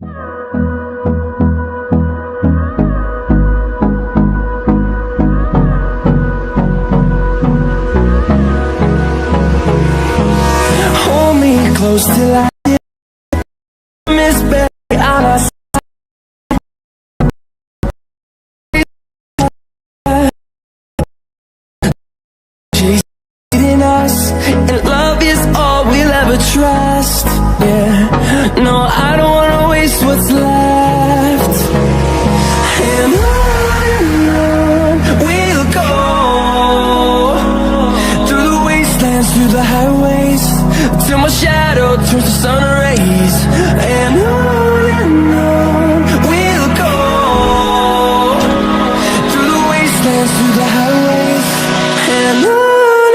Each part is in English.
Hold me close till I miss baby on our side. Chasing us, and love is all we'll ever trust. Yeah, no, I don't wanna waste what's left. And on we'll go, through the wastelands, through the highways, till my shadow turns to sun rays. And on we'll go, through the wastelands, through the highways, and on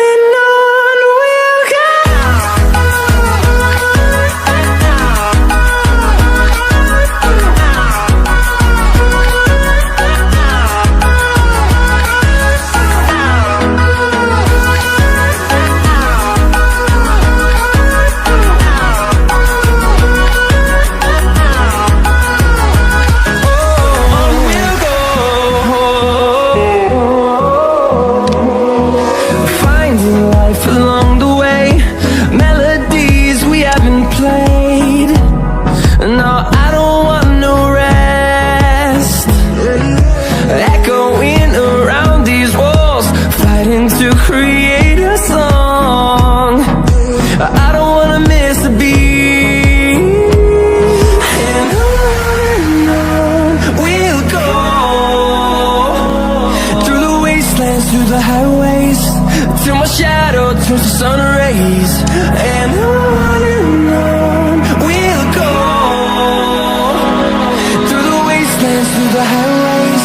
we'll go. Along the way, melodies we haven't played. No, I don't want no rest. Echoing around these walls, fighting to create a song. I don't wanna miss a beat. And on we'll go, through the wastelands, through the highways, till my shadow turns to sun rays. And on we'll go, through the wastelands, through the highways,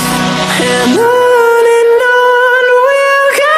and on we'll go.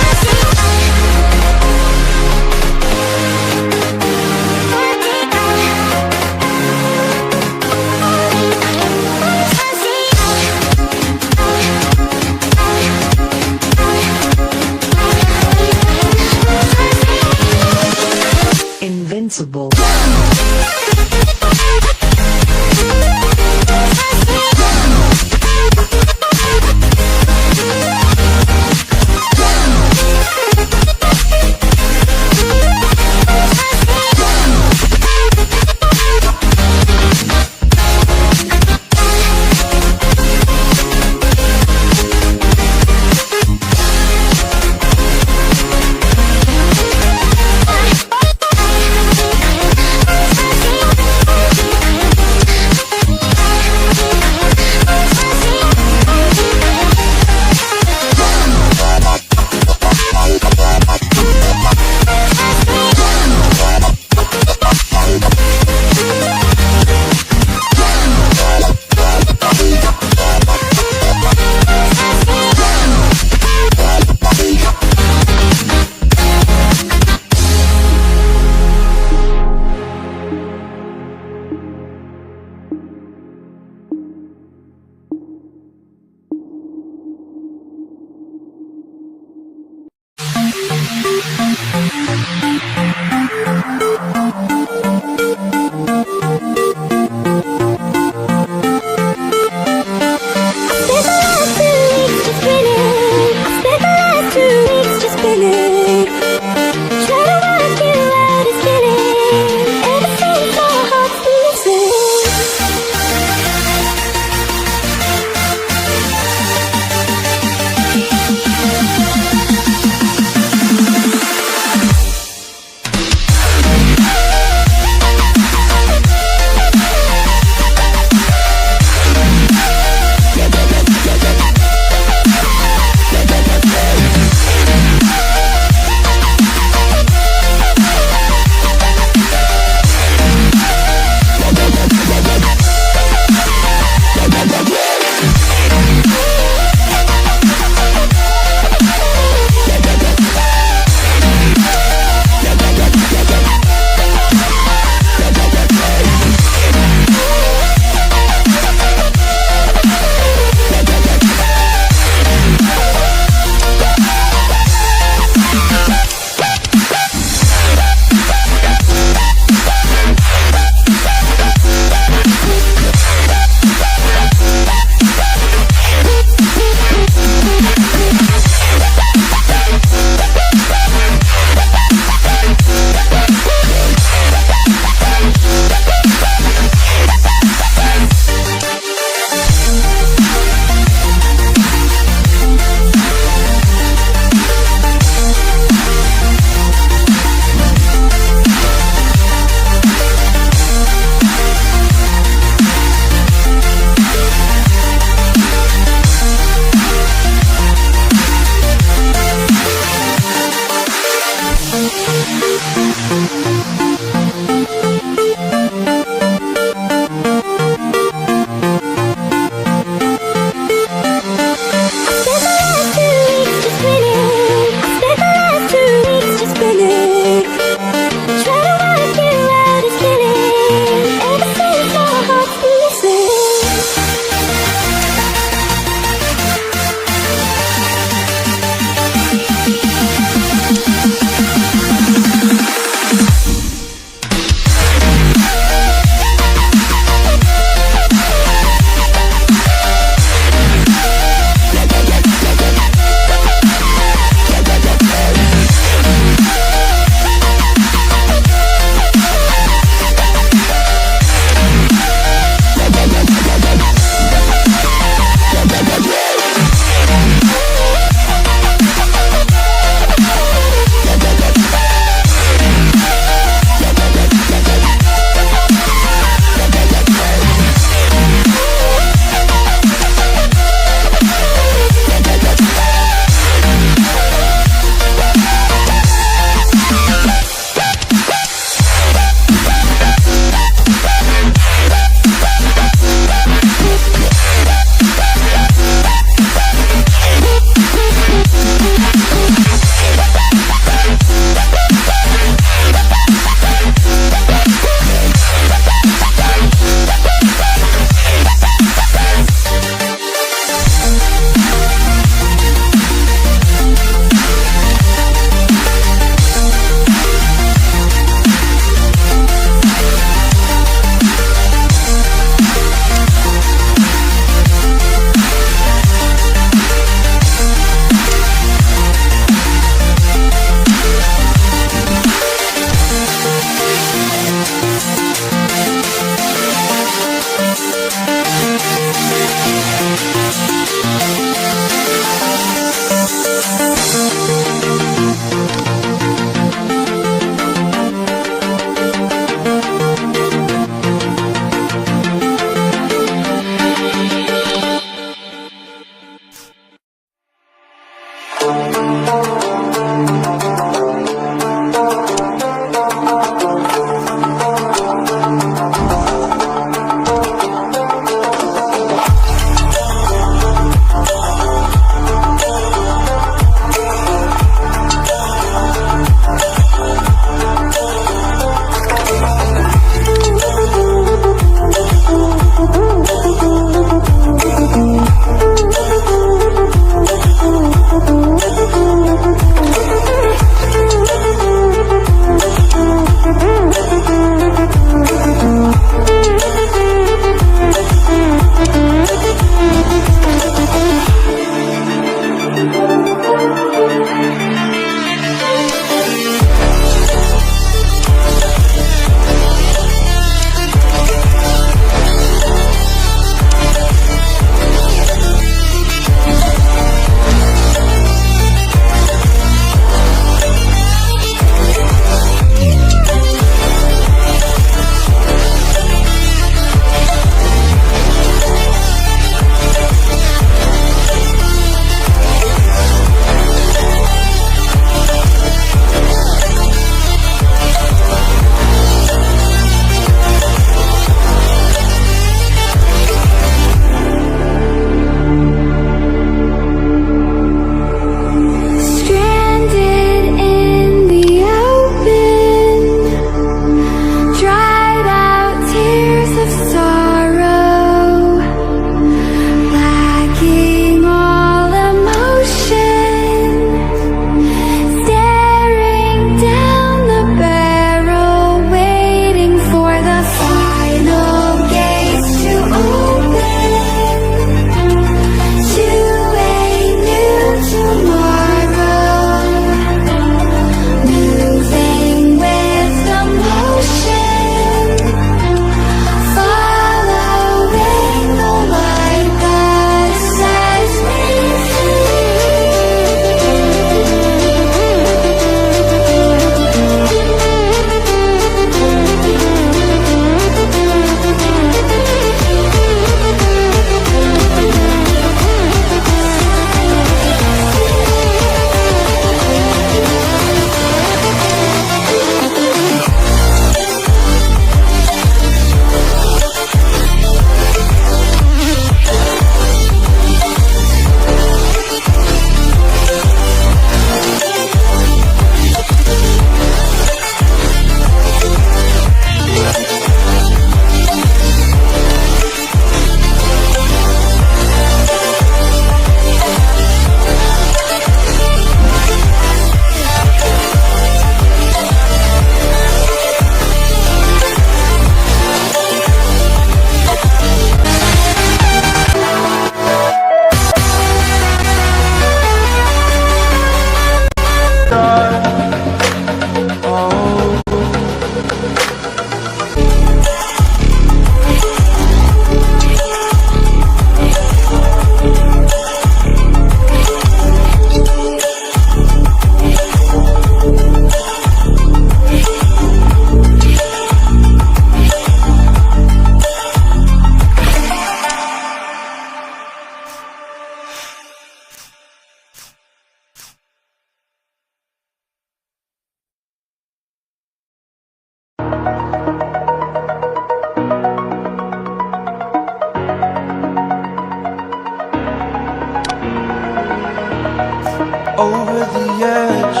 over the edge.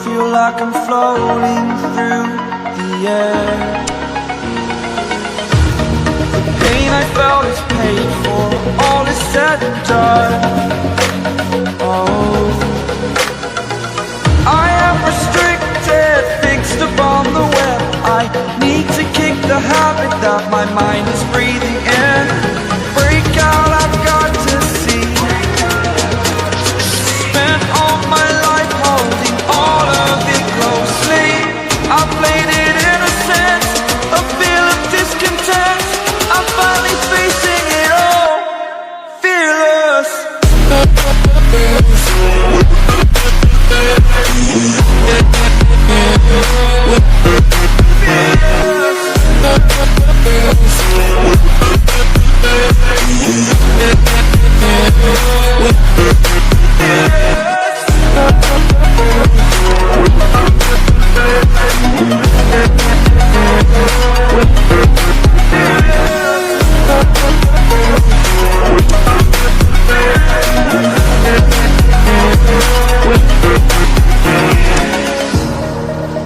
Feel like I'm floating through the air. The pain I felt is paid for, all is said and done. Oh, I am restricted, fixed upon the web. I need to kick the habit that my mind is breathing in. Break out, I've got to see. Spent all my life holding all of it closely. I played it innocent, a feel of discontent. I'm finally facing it all, fearless.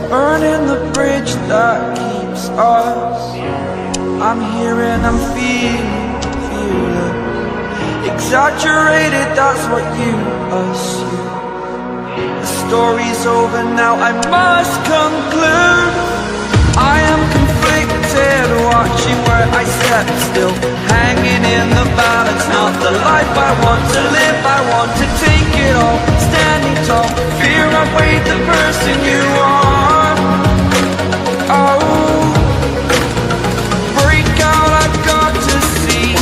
Burning the bridge that keeps us. I'm here and I'm feeling exaggerated, that's what you assume. The story's over now, I must conclude. I am conflicted, watching where I step still, hanging in the balance. Not the life I want to live, I want to take it all. Standing tall, fear I've weighed the person you are. Oh, break out, I've got to see.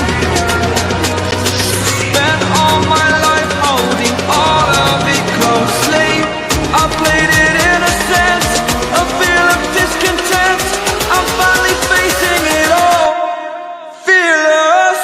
Spent all my life holding all of it closely. I played it innocent, a feel of discontent. I'm finally facing it all, fearless.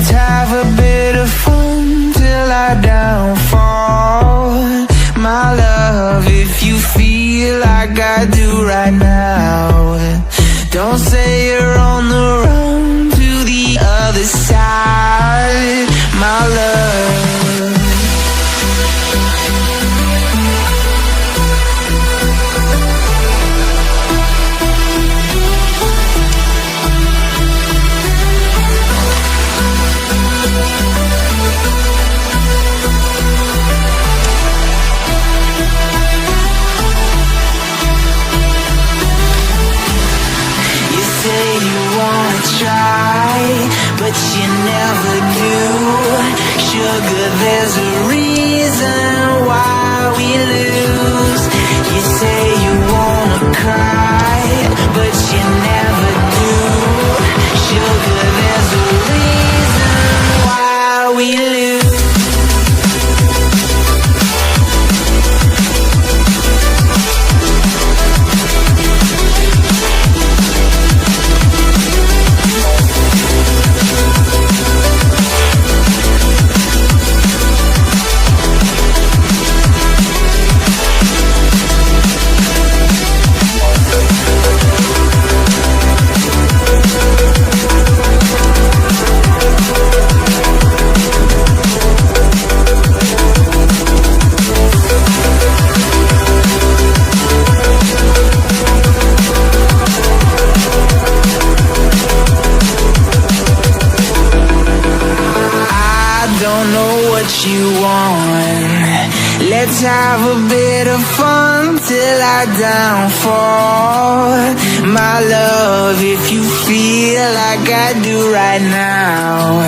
Let's have a bit of fun till I downfall. My love, if you feel like I do right now, don't say you're on the run to the other side, my love. But you never do. Sugar, there's a reason why we lose. You say you wanna cry, but you never do. Sugar, there's a reason why we lose. You want. Let's have a bit of fun till I downfall. My love, if you feel like I do right now,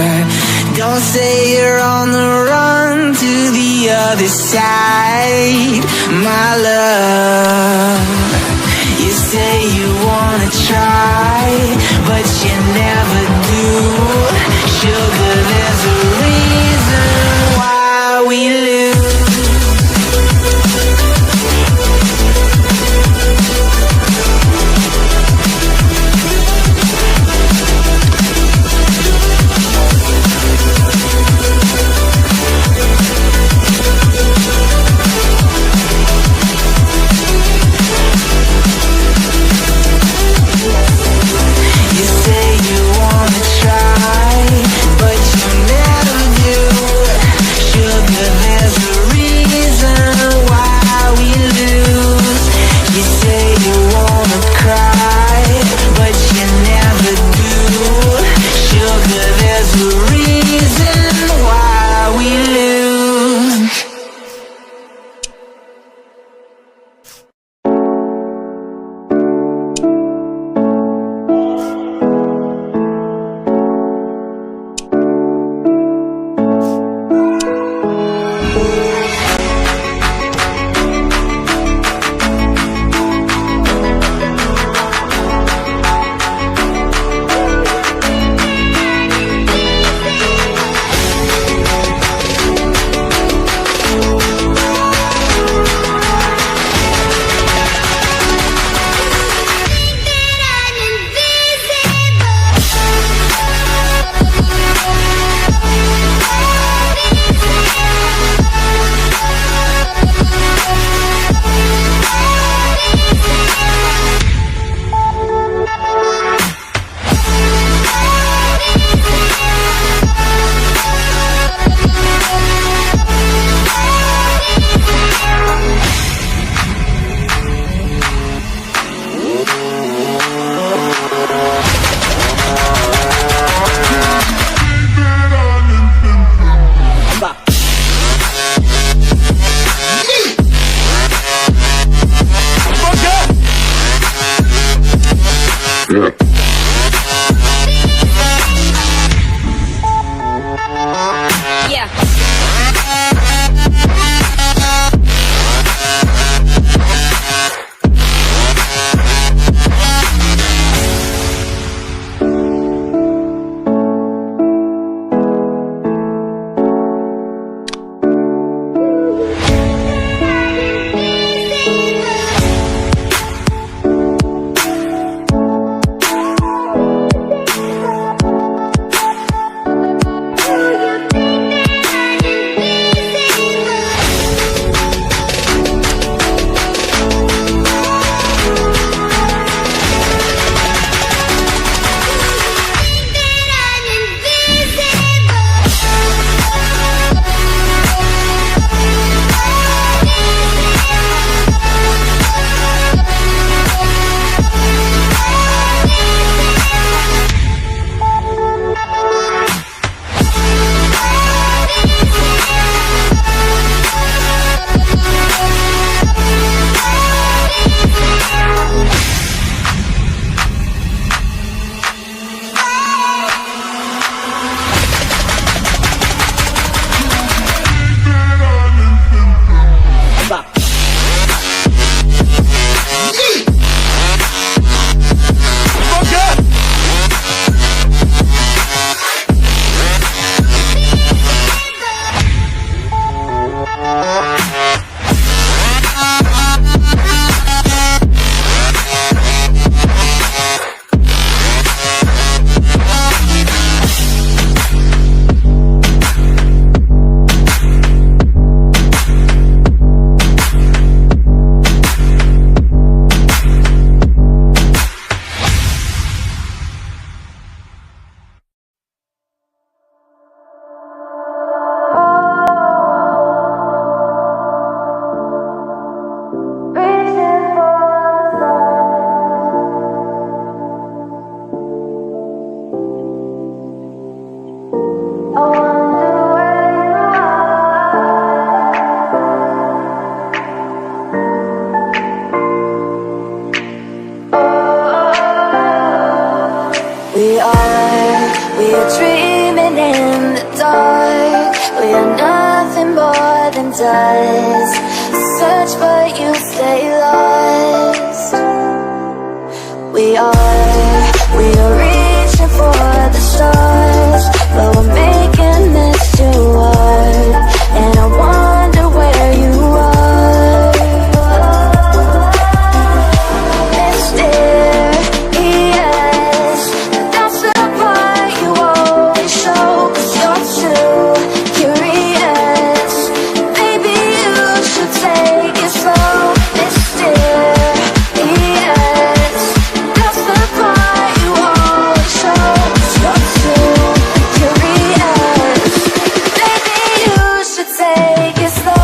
don't say you're on the run to the other side, my love. You say you wanna try, but you never do. Sugar, there's a reason why we lose. You say you wanna try, does. Search but you stay lost. We are reaching for the stars, but we're making this too hard. And I wonder where you are. Mysterious, that's the part you always show. 'Cause you're too curious. Maybe you should take it slow. Mysterious, that's the part you always show. 'Cause you're too curious. Maybe you should take it slow.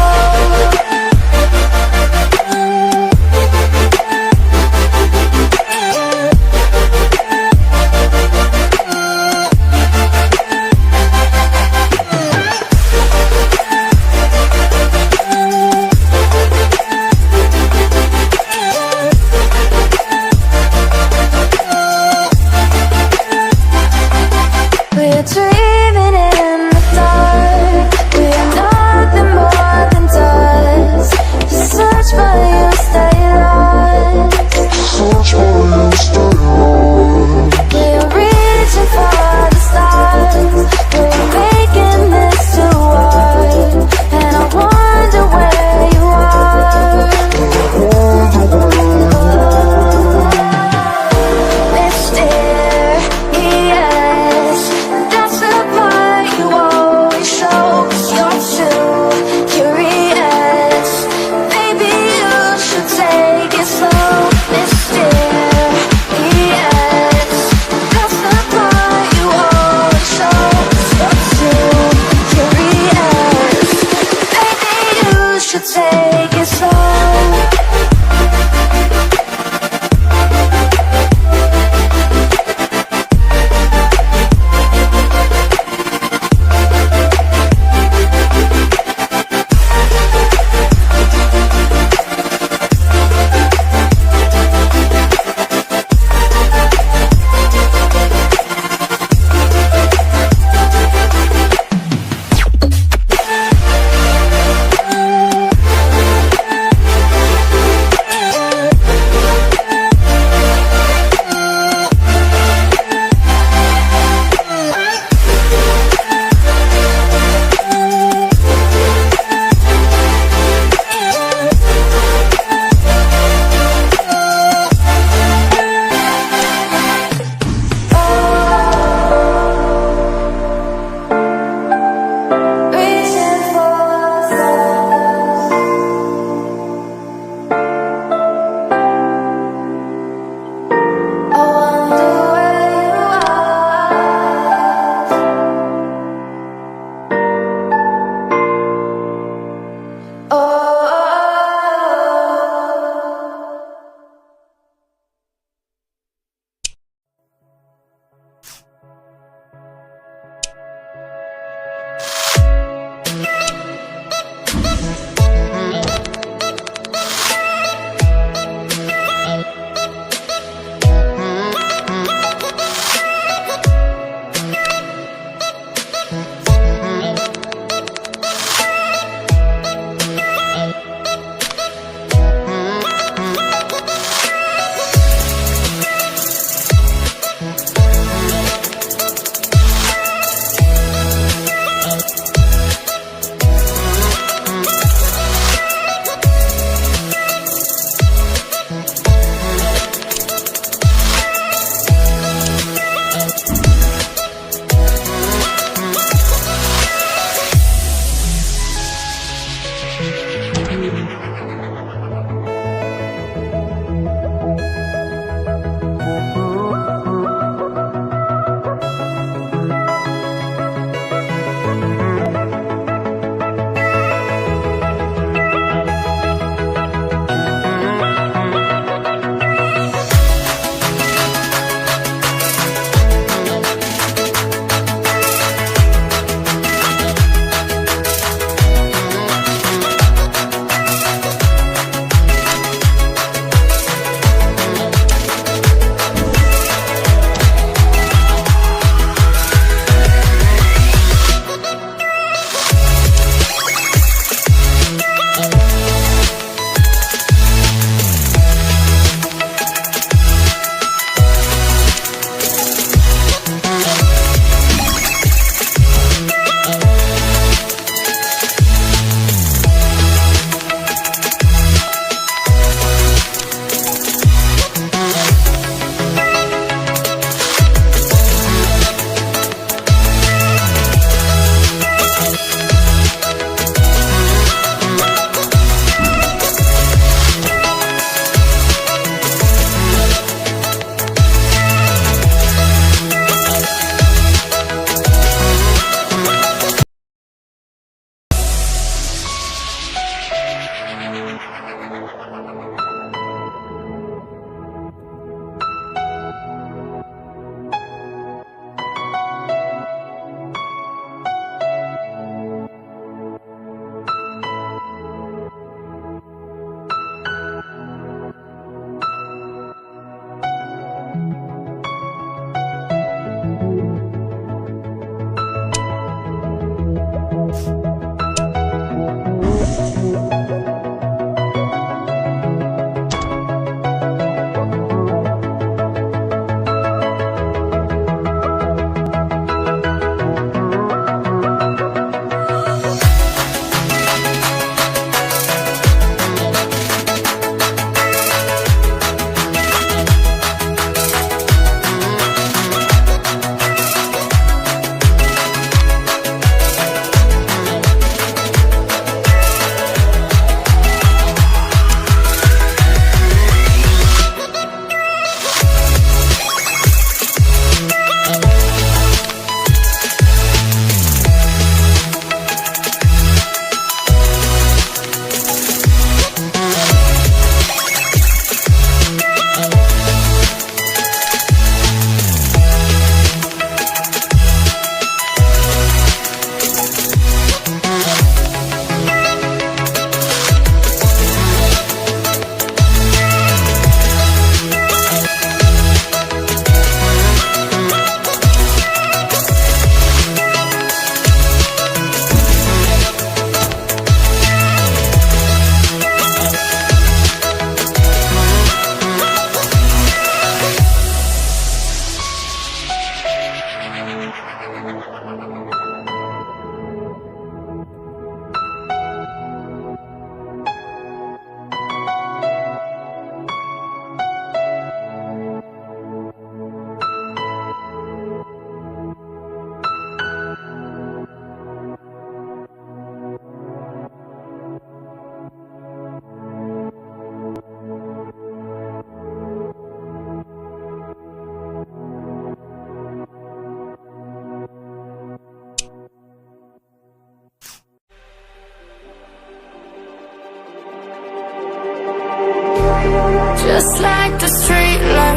We're dreaming in the dark. We are nothing more than dust. Search but you stay lost. We're reaching for the stars. We're making this too hard. And I wonder where you are. Mysterious, that's the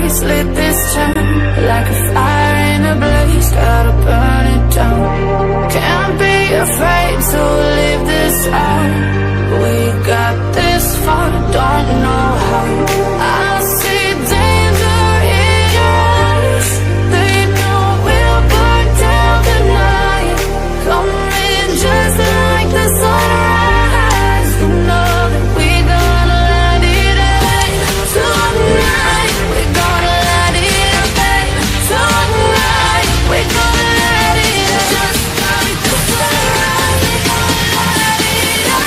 eyes lit this town like a fire in a blaze, gotta burn it down. Can't be afraid to leave this out. We got this far, don't know how. I see danger in your eyes. They know we'll burn down the night. Coming just like the sunrise. You know that we gonna light it up tonight. We gonna light it up tonight. We gonna light it up just like the sunrise. We gonna light it up.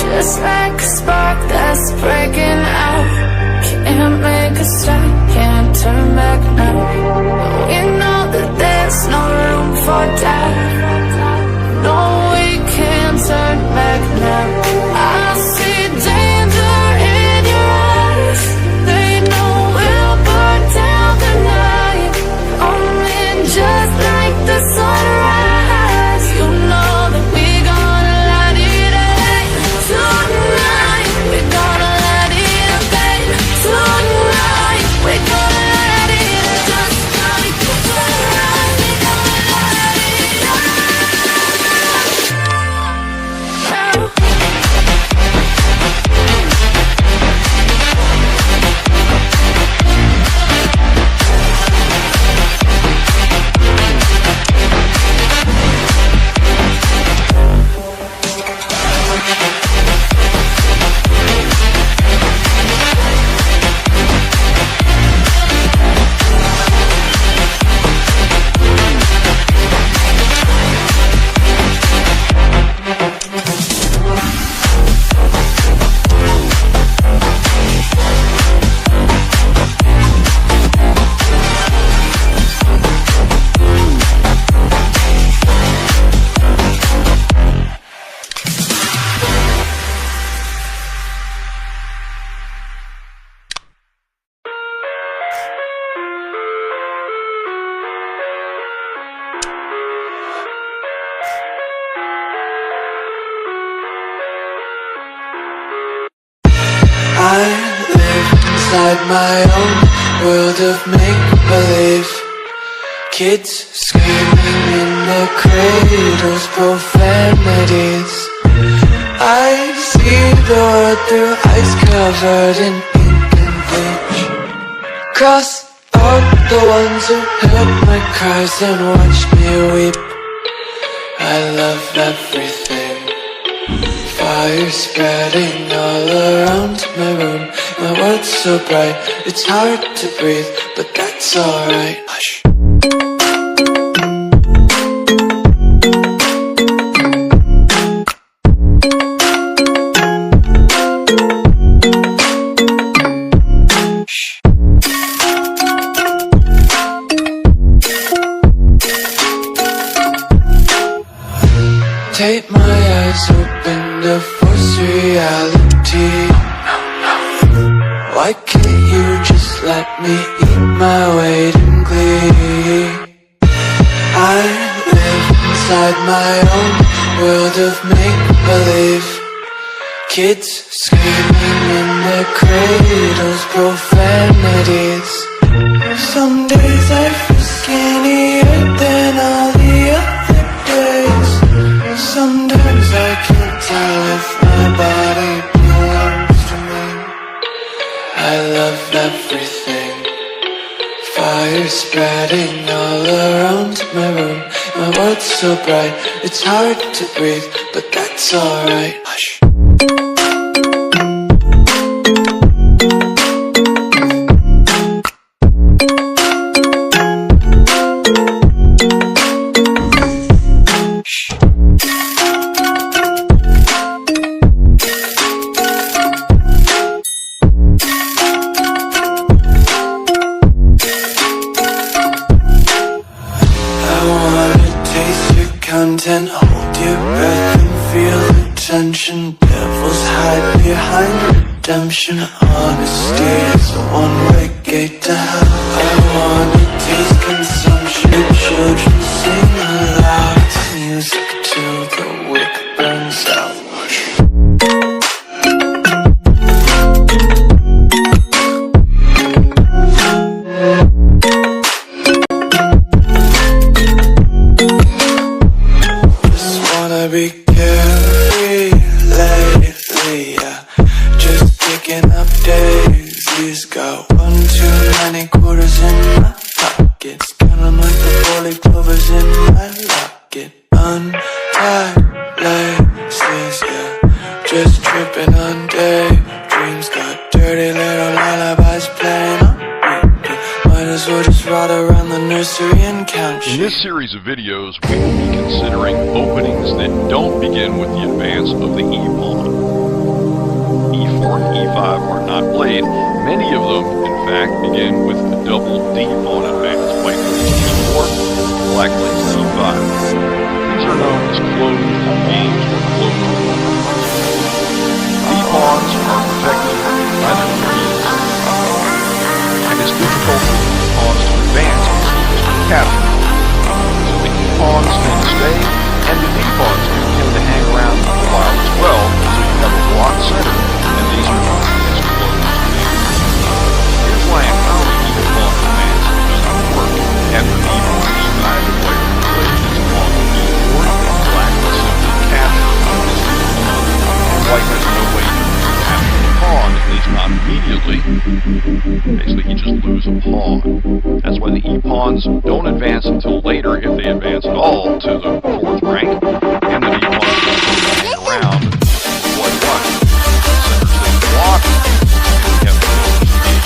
Just like a spark that's breaking out. Can't make a stop, can't turn back now. We know that there's no room for doubt. No, we can't turn back now. I see danger in your eyes. They know we'll burn down the night. Coming just like the sunrise. You know that we gonna light it up tonight. We gonna light it up tonight. We gonna light it up just like the sunrise. We gonna light it up. I live inside my own world of make-believe. Kids screaming in their cradles, profanities. I see the world through ice covered in ink and bleach. Cross out the ones who heard my cries and watched me weep. I love everything. Fire spreading all around my room. My world's so bright, it's hard to breathe, but that's alright. Hush. Take my eyes open to force reality. Why can't you just let me eat my weight in glee? I live inside my own world of make-believe. Kids screaming in their cradles, profanities. Some days I feel skinnier than all the other days. Sometimes I can't tell if my body belongs to me. I love everything. Fire spreading all around my room. My world's so bright, it's hard to breathe, but that's alright. Hush. Devils hide behind redemption. Honesty is a one-way gate to hell. I wanna taste consumption. The children sing aloud to music till the wick burns out. Just wanna be carefree lately, yeah. Just picking up daisies. Got one too many quarters in my pockets. Count 'em like the four-leaf clovers in my locket. Untied laces, yeah. Just tripping on daydreams. Got dirty little lullabies playing on repeat. Might as well just ride around the nursery and count sheep. In this series of videos, we will be considering openings that don't begin with the advance of the E pawn. E4 and E5 are not played. Many of them, in fact, begin with the double D pawn advance. White plays E4, black plays E5. These are known as closed games or closed games. D pawns are protected by the trees, and it's difficult for the pawns to advance as to capture. So the E pawns tend to stay, and the D pawns do tend to hang around for a while as well, so you have a blocked center, and these are known as closed games. Here's why an early E pawn advance does not work. After E4, E5, the player plays his pawn E4, black will simply capture this pawn, and white has no way to capture the pawn, at least not immediately. Basically, he just loses a pawn. That's why the E pawns don't advance until later, if they advance at all, to the 4th rank, and the D pawns don't hang around white black. Center stays blocked, and we have the closed game.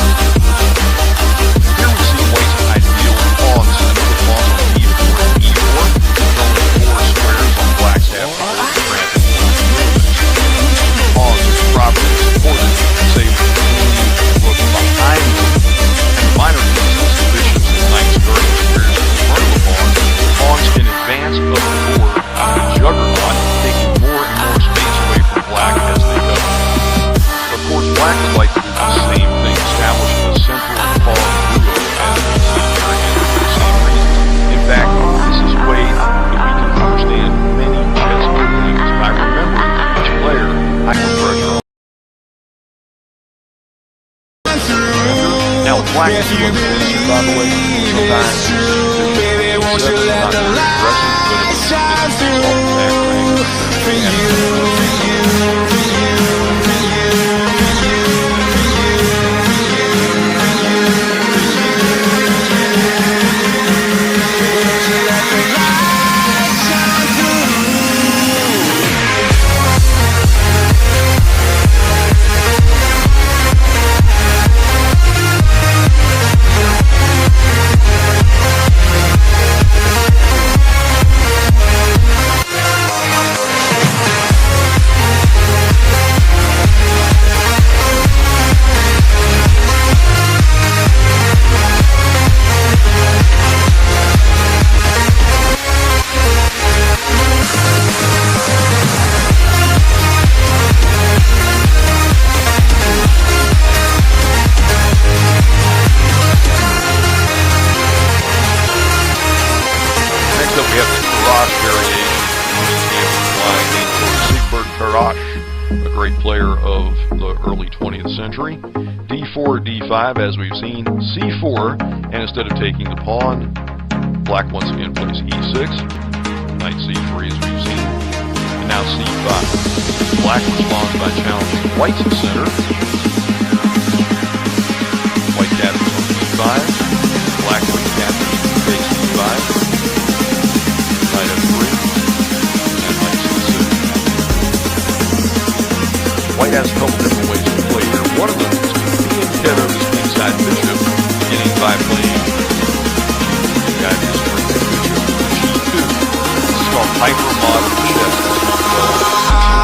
Here we see white's ideal pawn center. The pawns on E4 and E4. There's only 4 squares on black's half. Granted, pawns are properly supported, save for the look behind them. And minor pieces, bishops and knights guarding squares in front of the pawn. Pawns can advance up the board in a juggernaut, taking more and more space away from black as they go. Of course, black would like to do the same thing, establishing a central pawn duo as we see here again for the same reasons. In fact, this is a way that we can understand many chess openings by remembering each player under pressure. Now, black is a little easier, by the way. Sometimes baby, won't you let the light shine through for you, a great player of the early 20th century. D4, D5, as we've seen, C4, and instead of taking the pawn, black once again plays E6, knight C3 as we've seen, and now C5. Black responds by challenging white's center. White captures on E5, black white captures, takes E5, knight F3, and knight C6. White has a couple different ways to play here. One of them is being Kedo's inside bishop, beginning by playing guy just bishop G2. This is called hyper-modern chess.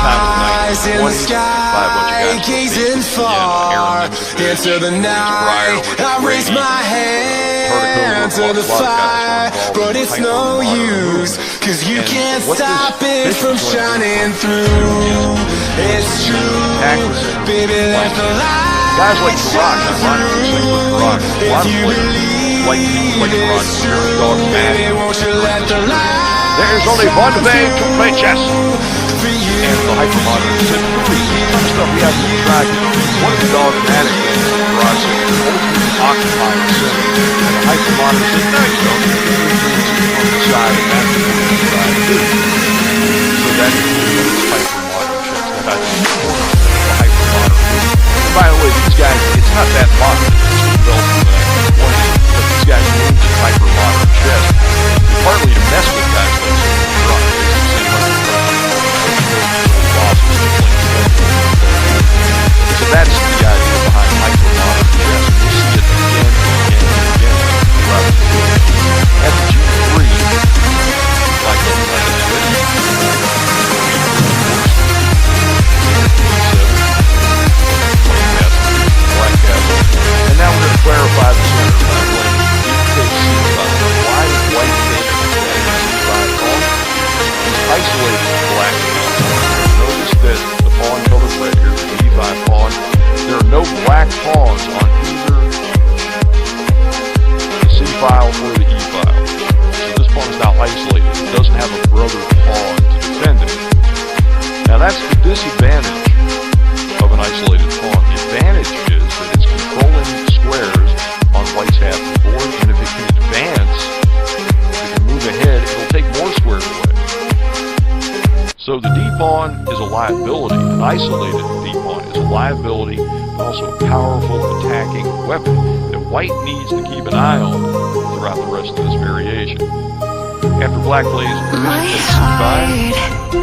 Eyes in the sky, gazing far into the night. I raise my hand to the fire. called but it's no use, cause you can't stop it from shining through. It's true, baby, let the light guys like The Rock, ironically, sing with The Rock. A lot of players like The Rock, they're dogmatic. won't you let the light There's only one way to play chess. And the hypermodern said, some stuff we haven't even tried. One of the dogmatic things that The Rock said is ultimately occupy the center. And the hypermodern said, no, you don't. You're on the side, and that's what we're trying to do. So that's the hypermodern chess. That I think the hypermodern movement. And by the way, these guys, it's not that modern. It's developing that one, but these guys named it hypermodern chess. Partly to mess with guys like The Rock. So that's the idea behind hypermodern chess. We see it again and again and again throughout the world. At the G3, like the Black Castle. And now we're going to clarify the center. Why is white isolated black pawn? Notice that the pawn color red here, the d5 pawn, there are no black pawns on either the c file or the e file. So this pawn is now isolated. It doesn't have a brother pawn to defend it. Now that's the disadvantage of an isolated pawn. The advantage is that it's controlling squares on white's half of the board, and if it can advance, if it can move ahead, it'll take more squares away. So the d-pawn is a liability. An isolated d-pawn is a liability, but also a powerful attacking weapon that white needs to keep an eye on throughout the rest of this variation. After black plays My heart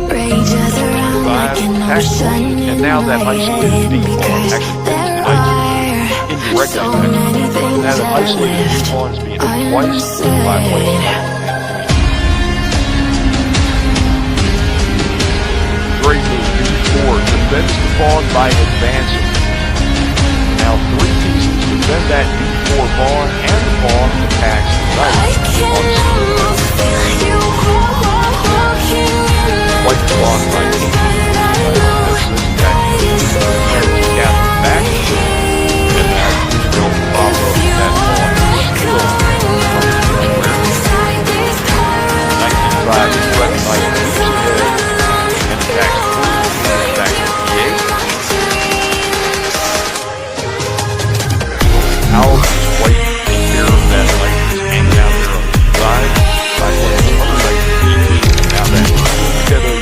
rages around like an ocean and now that isolated d-pawn actually brings the knight indirectly back. Now that isolated d-pawn is being hit twice by white. Great move, d4, defends the pawn by advancing. Now 3 pieces defend that d4 pawn, and the pawn attacks the knight on c4. White pawn right here. Back, and now don't pop up that pawn still comes to square. 19-5 is threatened by moves ahead. How does white take care of that knight who's hanging out there on the side? By playing the other knight to d2. Now that together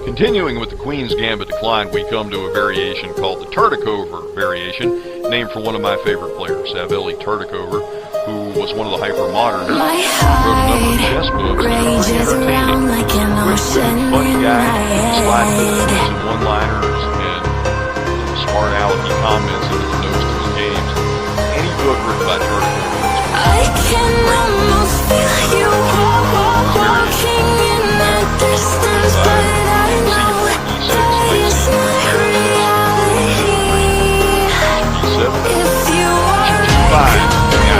Continuing with the Queen's Gambit decline, we come to a variation called the Tartakover variation, named for one of my favorite players, Saveli Tartakover, who was one of the hyper-moderns, wrote a number of chess books that are pretty entertaining. Quick, funny guy, slide business and one-liners, and smart alecky comments into the notes to his games. Any book written by Tartakover is I can almost feel you walking in the distance, but I know it's not reality. If you are right away.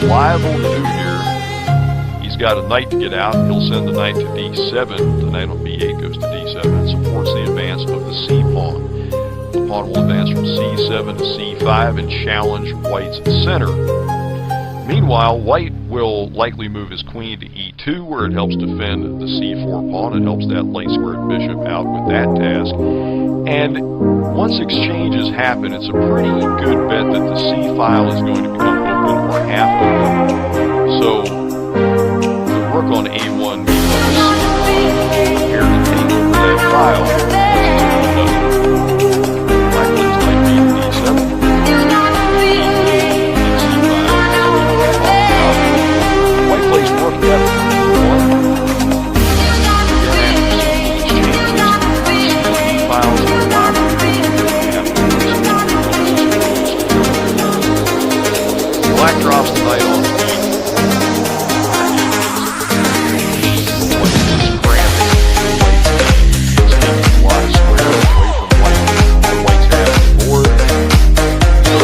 liable to do here, he's got a knight to get out. He'll send the knight to d7. The knight on b8 goes to d7 and supports the advance of the c pawn. The pawn will advance from c7 to c5 and challenge white's center. Meanwhile, white will likely move his queen to e2, where it helps defend the c4 pawn. It helps that light-squared bishop out with that task. And once exchanges happen, it's a pretty good bet that the c file is going to become open or half open. So the rook on a1 becomes prepared to take over that file. Black plays knight b7. White plays rook f1. Black drops the knight on the beat. White is cramping. White's taking a lot of squares away from white. White's half the board. So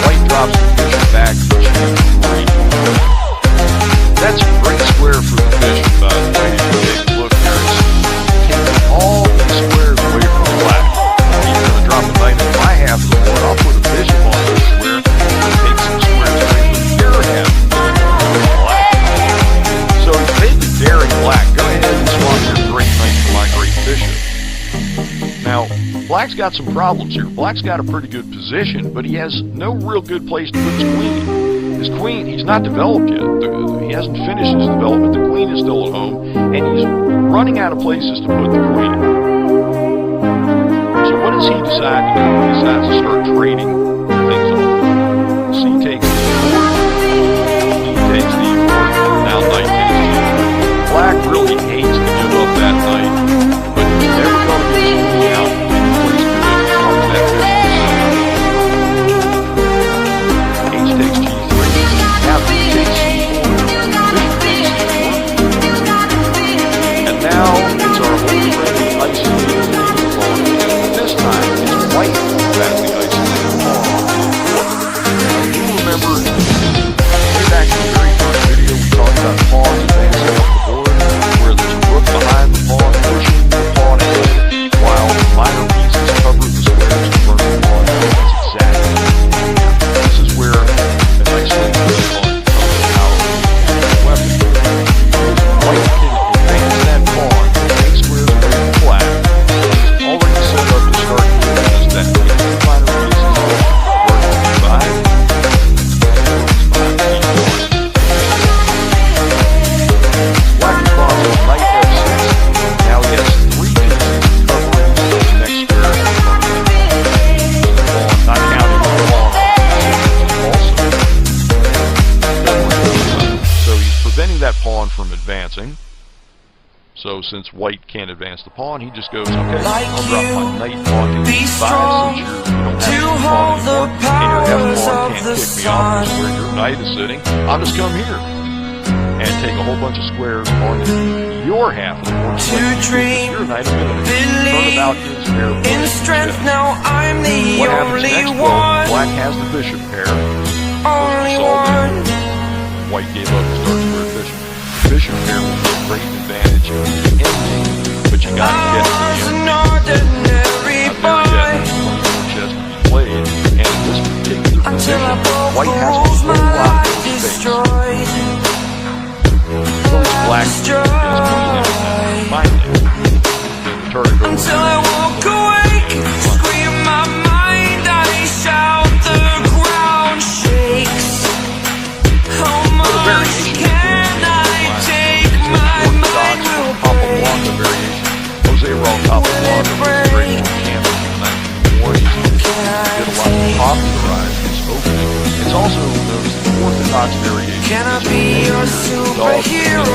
white drops the bishop back to g3. That's a great square for the bishop, by the way. If you take a look here, it's taking all the squares away from black. He's going to drop the knight in my half of the board. I'll put a bishop on this square. Take some squares away from your half of the black. So he's made the daring black. Go ahead and swap your great knight for my great bishop. Now, black's got some problems here. Black's got a pretty good position, but he has no real good place to put his queen. His queen, he's not developed yet. He hasn't finished his development. The queen is still at home, and he's running out of places to put the queen. So what does he decide to do? He decides to start trading things off. C takes d4, E takes d4, now knight takes d4. Black really hates to give up that knight, but he's never going to get his queen out and place good on that bishop. H takes g3. Now he takes c4. Bishop takes c4. And now it's our old friendly isolated pawn. This time it's white who has the isolated pawn on d4. You remember, way back in the very first video, we talked about pawns advancing up the board, where there's a rook behind the pawn, pushing the pawn ahead, while minor pieces cover the squares in front of the pawn. That's exactly what this is where an isolated pawn becomes a powerful weapon. White can advance that pawn, take squares away from black. He's already set up to start doing just that. Minor pieces work on d5. Black responds with knight f6. Now he has 3 pieces covering the next square in front of him. The pawn, not counting the pawn also. So he's preventing that pawn from advancing. So since white can't advance the pawn, he just goes, okay, I'll drop my knight on to e5 since you don't have the pawn anymore, and your f pawn can't kick me off where your knight is sitting. I'll just come here and take a whole bunch of squares on your half of the board. Your knight is going to turn about his pair. In strength, now I'm the what happens only next? one. Well, black has the bishop pair. Only one. White gave up his dark square bishop. Bishop pair will be a great advantage in the ending, but you got to get to the end. Ordinary boy. Chess to be played, and in this particular position, white has to throw a lot of space. Black gets queen in finally. Then the turret goes Until I walk awake, scream my mind, I shout, the ground shakes. How much can I take? My mind will break. Jose Raul Capablanca was great on campus in 1940s. He did a lot to popularize this opening. It's also those orthodox variations. Can I be your superhero?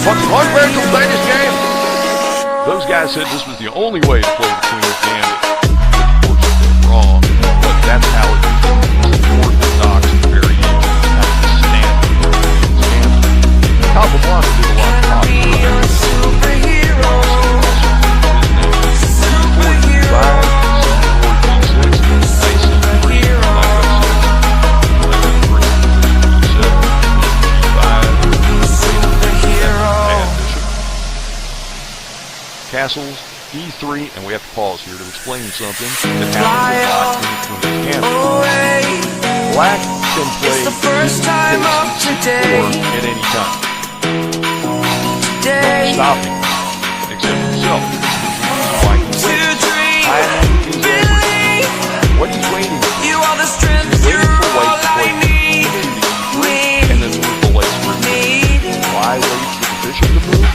One way to play this game. Those guys said this was the only way to play the Queen's Gambit. Of course, they're wrong, but that's how it is. It's the orthodox variation. That's the standard Queen's Gambit. Capablanca did a lot of popularizing. Superhero. castles, E3, and we have to pause here to explain something that happens a lot in the Black can play the first time of today. at any time. Today. Stopping, except himself. All I can say is everything. What he's waiting for. You are the strength, He's you're waiting for white all to play I need. and then move the legs for him. Why wait for the bishop to move?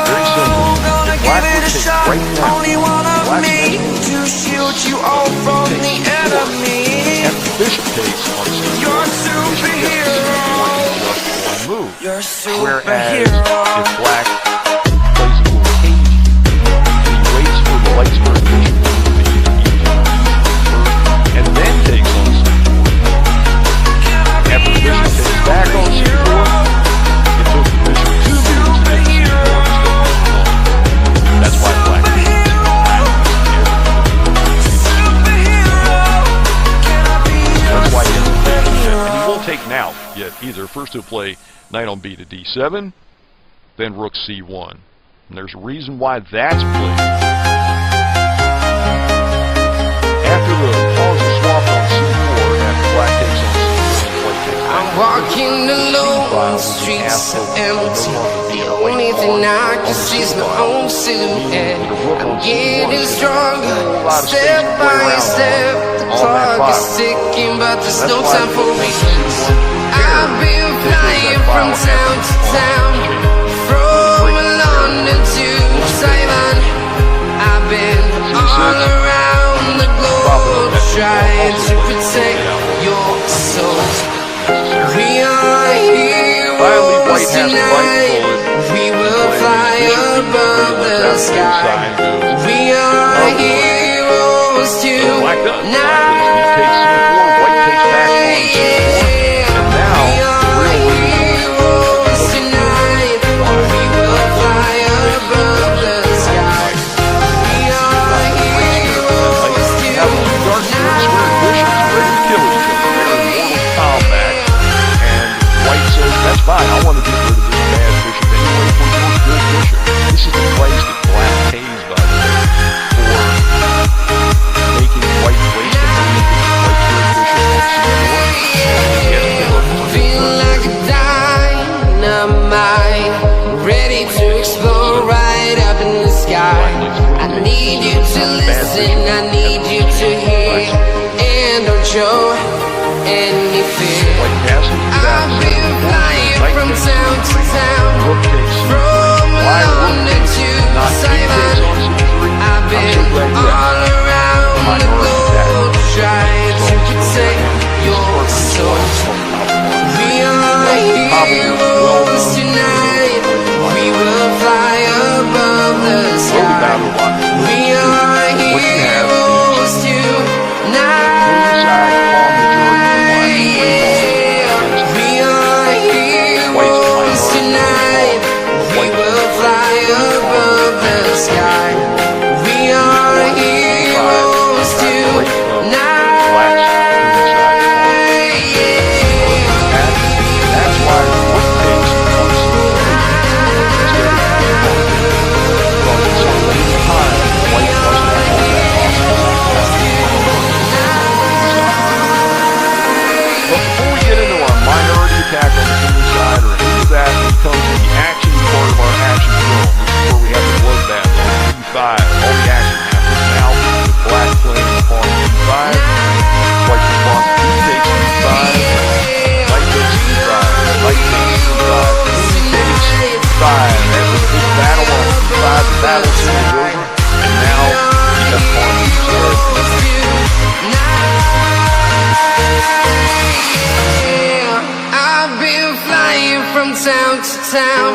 Very simple. Gonna If give black it would a take shot. right now, Only one of black's me next to shield you all from the enemy. and the bishop takes on c4, You're a the bishop gets to c4 in just one move. You're a Whereas superhero. if black plays a little cagey and he waits for the light square bishop to move to either e5 and then takes on c4, after the bishop takes back on c4, it took the bishop 2 moves to get to c4 instead of 1. That's why black That's why he hasn't taken yet. And he won't take now yet either. First he'll play knight on b to d7, then rook c1. And there's a reason why that's played. After the pawns are swapped on c4, after black takes on c4, white takes back. I'm walking alone, the streets are empty. The only thing I can see is my own silhouette. I'm getting stronger, step by step. The clock is ticking, but there's no time for weakness. I've been flying from town to town, from London to Taiwan. I've been all around the globe, trying to protect your soul. We are heroes tonight. We will fly above the sky. We are heroes tonight. White takes back on c4. And now, We are heroes tonight. We will fly above the sky. We are heroes tonight. White says, that's fine, I want to get rid of this bad bishop anyway for your good bishop. This is the price that black pays, by the way, for making white waste a move with white's good bishop on c4. He has to give up for Feel like a dynamite, ready to explode right up in the sky. I need you to listen, I need you to hear, and don't show any fear. white passes I've been flying from town to town, rook takes c3. from Why rook London takes to not d Taiwan. takes on c3? I've I'm been so glad you all asked. around the globe, trying to protect your soul. We are heroes tonight. We will fly above the sky. We are heroes tonight. We are heroes tonight. We will fly above the sky. We are heroes tonight. That's why rook takes on c3 instead of d4. Because it's a late time, white wasn't all that awesome. But before we get into our minority attack on the human side or any of that, we come to the action part of our action film. This is where we have the bloodbath on d5. All the action happens now with black playing upon d5. White responds, he takes d5. White takes d5. White takes d5. He takes d5. That was a big battle on d5. The battle is over. And now he has pawn d7. I've been flying from town to town,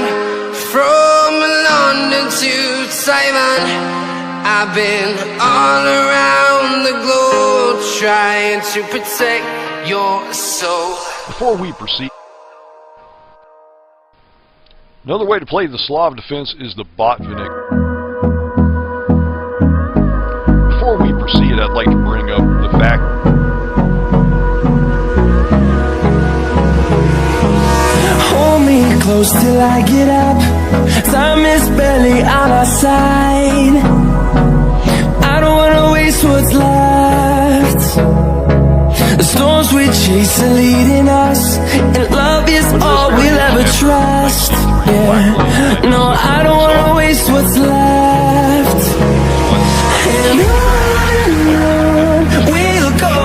from London to Taiwan. I've been all around the globe, trying to protect your soul. Before we proceed, another way to play the Slav defense is the Botvinnik. Before we proceed, I'd like to bring up the fact Hold me close till I get up. Time is barely on our side. I don't wanna waste what's left. The storms we chase are leading us, and love is all we'll ever trust. Yeah, no, I don't wanna waste what's left. And on we'll go,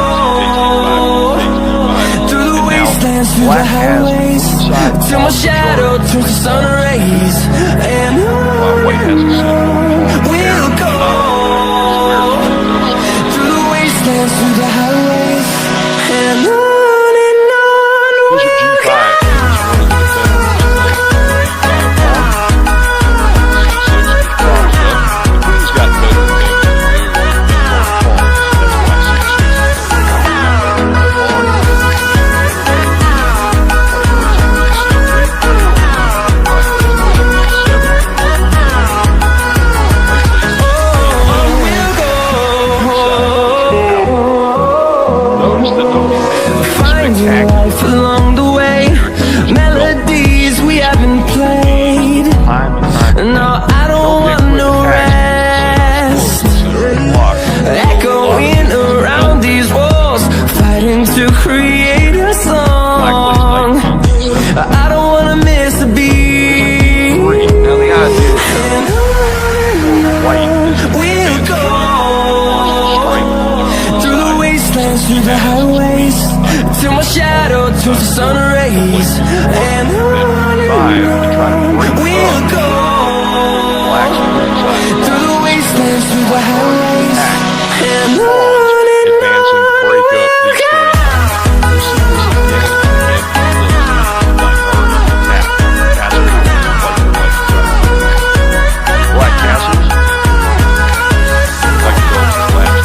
through the wastelands, through the highways, till my shadow turns to sun rays. And on we'll go, through the wastelands, through the highways, and on we'll go. Life along the way, melodies we haven't played. No, I don't want no rest. Echoing around these walls, fighting to create a song. I don't wanna miss a beat. And we'll go through the wastelands, through the highways, till my shadow turns to sun rays. And on we'll go through the wastelands, through the highways, and on advancing, break up these three. Black castles, like those flash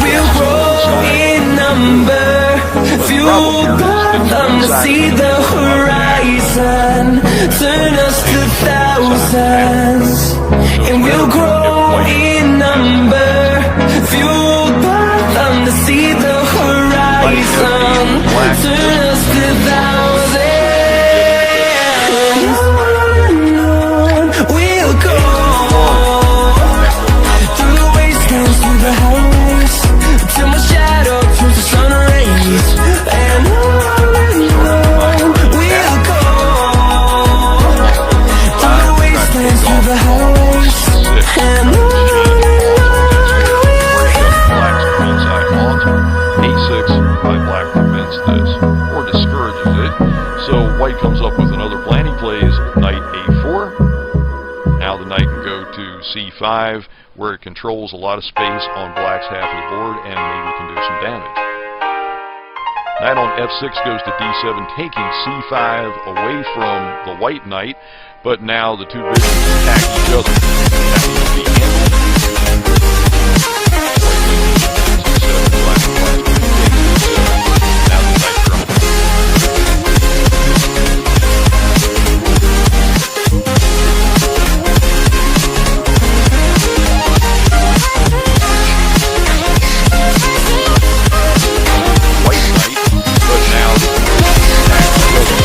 we'll grow in number, fueled by them to see the horizon, turn us to thousands. And we'll grow in number, fueled by them to see the horizon, turn us to thousands. And on we'll go, through the wastelands, through the highways, till my shadow turns to sun rays. And on we'll go, through the wastelands, through the highways, and on A6 by black prevents this, or discourages it. So white comes up with another plan. He plays knight A4. Now the knight can go to C5, where it controls a lot of space on black's half of the board, and maybe can do some damage. Knight on F6 goes to D7, taking C5 away from the white knight, but now the two bishops attack each other. That needs to be handled. Now the knight crumbles. White knight, but now the attack goes.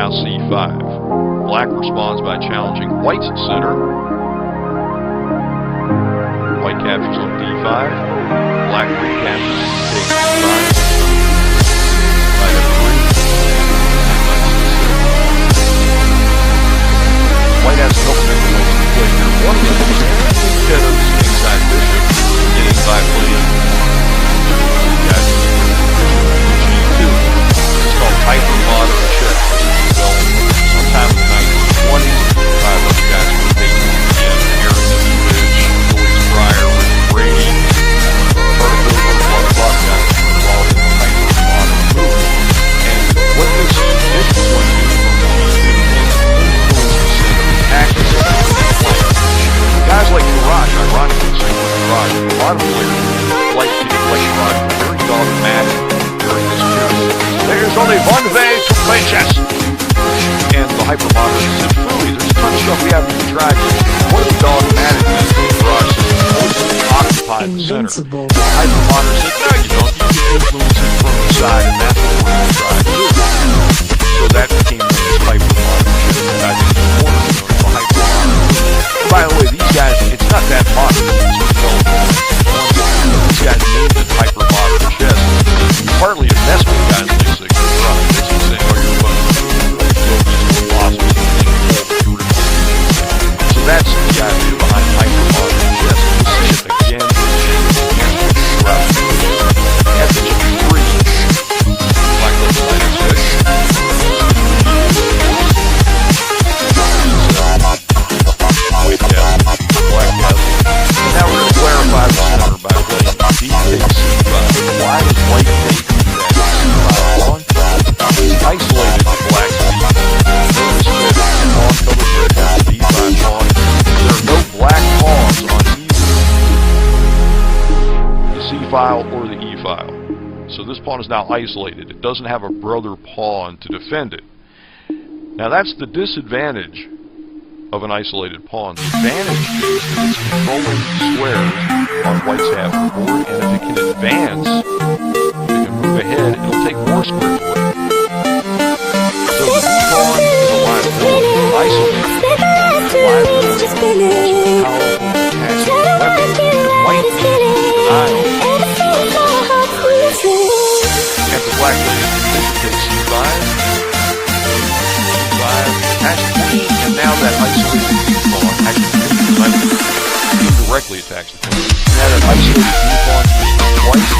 now c5. Black responds by challenging white's center. White captures on d5. Black recaptures and takes d5. Knight f3. White has a couple different ways to play here. One of them is instead of his kingside bishop getting by playing g2. It's called hyper-modern chess. Well, sometime in the 1920s, five other guys were taking again. Aaron Ridge, Louis Pryor, Rick Brady, Bert Hoover, Clark Buck guys were involved in the hyper-modern movement. And what this is going to do from guys like Garage, ironically, same with Garage. A lot of players like to play Garage, very dogmatic during this period. There's only one way to play chess. And the hypermodern said, "Philly, there's a ton of stuff we haven't even tried. What is dogmatic in Garage says, mostly occupy the center." The hypermodern said, "No, you don't. You can influence it from the side, and that's what we're going to try to do." So that became this hypermodern chess that I think is important to the hypermodern. By the way, these guys, it's not that modern. These guys named it hyper-modern chess. Partly a mess with guys like Sigmund Freud. Basically saying, oh, you're going to go these possible things. So that's the idea behind hyper-modern chess. We'll see it again and throughout the video. F G3. Black goes to knight f6. And now we're going to clarify the center by playing d takes c5. Why does white take that c5 pawn? It's isolated to black's d5. Notice that the pawn covered red has a d5 pawn. There are no black pawns on either the c file or the e file. So this pawn is now isolated. It doesn't have a brother pawn to defend it. Now that's the disadvantage of an isolated pawn. The advantage is that it's controlling squares on white's half of the board, and if it can advance, if it can move ahead, it'll take more squares away. So the d pawn is a liability. Isolated is a liability. It's a powerful attacking weapon. And white needs denial. After black plays bishop takes c5. And now that isolated d pawn actually indirectly attacks the queen. Now that isolated d pawn is being twice